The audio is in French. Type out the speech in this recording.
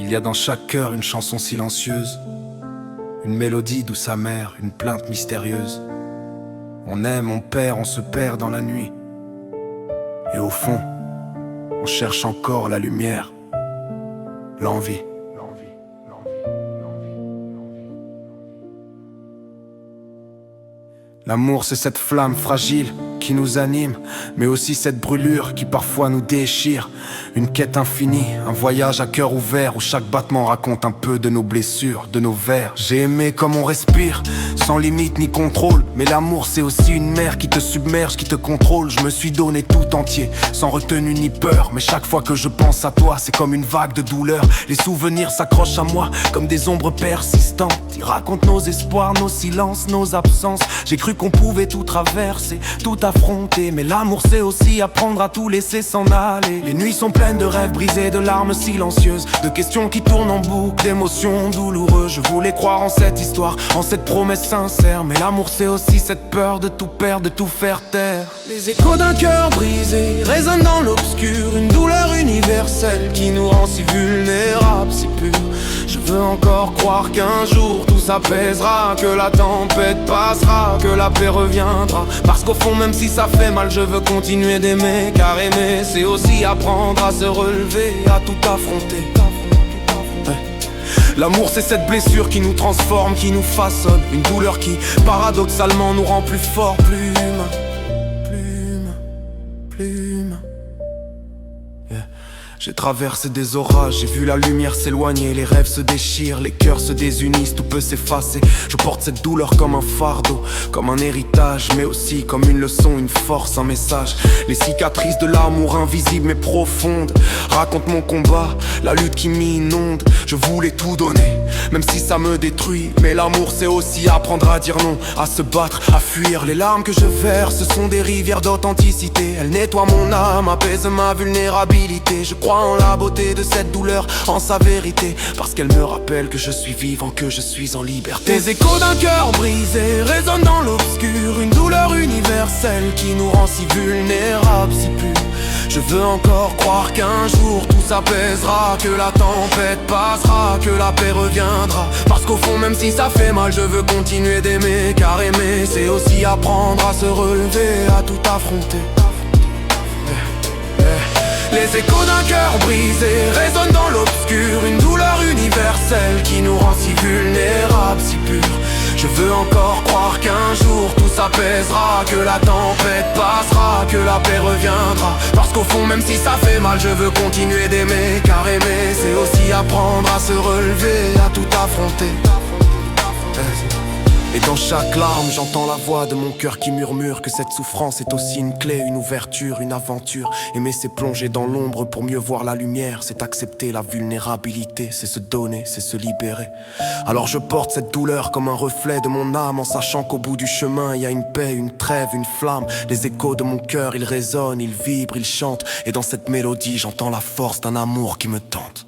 Il y a dans chaque cœur une chanson silencieuse, une mélodie douce amère, une plainte mystérieuse. On aime, on perd, on se perd dans la nuit. Et au fond, on cherche encore la lumière, l'envie. L'amour, c'est cette flamme fragile qui nous anime, mais aussi cette brûlure qui parfois nous déchire. Une quête infinie, un voyage à cœur ouvert où chaque battement raconte un peu de nos blessures, de nos vers. J'ai aimé comme on respire, sans limite ni contrôle. Mais l'amour, c'est aussi une mer qui te submerge, qui te contrôle. Je me suis donné tout entier, sans retenue ni peur. Mais chaque fois que je pense à toi, c'est comme une vague de douleur. Les souvenirs s'accrochent à moi comme des ombres persistantes. Ils racontent nos espoirs, nos silences, nos absences. J'ai cru qu'on pouvait tout traverser, tout affronter. Mais l'amour, c'est aussi apprendre à tout laisser s'en aller. Les nuits sont pleines de rêves brisés, de larmes silencieuses, de questions qui tournent en boucle, d'émotions douloureuses. Je voulais croire en cette histoire, en cette promesse sincère. Mais l'amour, c'est aussi cette peur de tout perdre, de tout faire taire. Les échos d'un cœur brisé résonnent dans l'obscur, une douleur universelle qui nous rend si vulnérables, si purs. Je veux encore croire qu'un jour tout s'apaisera, que la tempête passera, que la paix reviendra. Parce qu'au fond, même si ça fait mal, je veux continuer d'aimer. Car aimer, c'est aussi apprendre à se relever, à tout affronter. L'amour, c'est cette blessure qui nous transforme, qui nous façonne. Une douleur qui, paradoxalement, nous rend plus forts, plus humains. Yeah. J'ai traversé des orages, j'ai vu la lumière s'éloigner. Les rêves se déchirent, les cœurs se désunissent, tout peut s'effacer. Je porte cette douleur comme un fardeau, comme un héritage, mais aussi comme une leçon, une force, un message. Les cicatrices de l'amour invisible mais profonde racontent mon combat, la lutte qui m'inonde. Je voulais tout donner, même si ça me détruit. Mais l'amour, c'est aussi apprendre à dire non, à se battre, à fuir. Les larmes que je verse, ce sont des rivières d'authenticité. Elles nettoient mon âme, apaisent ma vulnérabilité. Je crois en la beauté de cette douleur, en sa vérité, parce qu'elle me rappelle que je suis vivant, que je suis en liberté. Les échos d'un cœur brisé résonnent dans l'obscur, une douleur universelle qui nous rend si vulnérables, si purs. Je veux encore croire qu'un jour tout s'apaisera, que la tempête passera, que la paix reviendra. Parce qu'au fond, même si ça fait mal, je veux continuer d'aimer. Car aimer, c'est aussi apprendre à se relever, à tout affronter. Les échos d'un cœur brisé résonnent dans l'obscur, une douleur universelle qui nous rend si vulnérables, si purs. Je veux encore croire qu'un jour tout s'apaisera, que la tempête passera, que la paix reviendra. Parce qu'au fond, même si ça fait mal, je veux continuer d'aimer. Car aimer, c'est aussi apprendre à se relever, à tout affronter. Et dans chaque larme, j'entends la voix de mon cœur qui murmure que cette souffrance est aussi une clé, une ouverture, une aventure. Aimer, c'est plonger dans l'ombre pour mieux voir la lumière. C'est accepter la vulnérabilité, c'est se donner, c'est se libérer. Alors je porte cette douleur comme un reflet de mon âme, en sachant qu'au bout du chemin, il y a une paix, une trêve, une flamme. Les échos de mon cœur, ils résonnent, ils vibrent, ils chantent. Et dans cette mélodie, j'entends la force d'un amour qui me tente.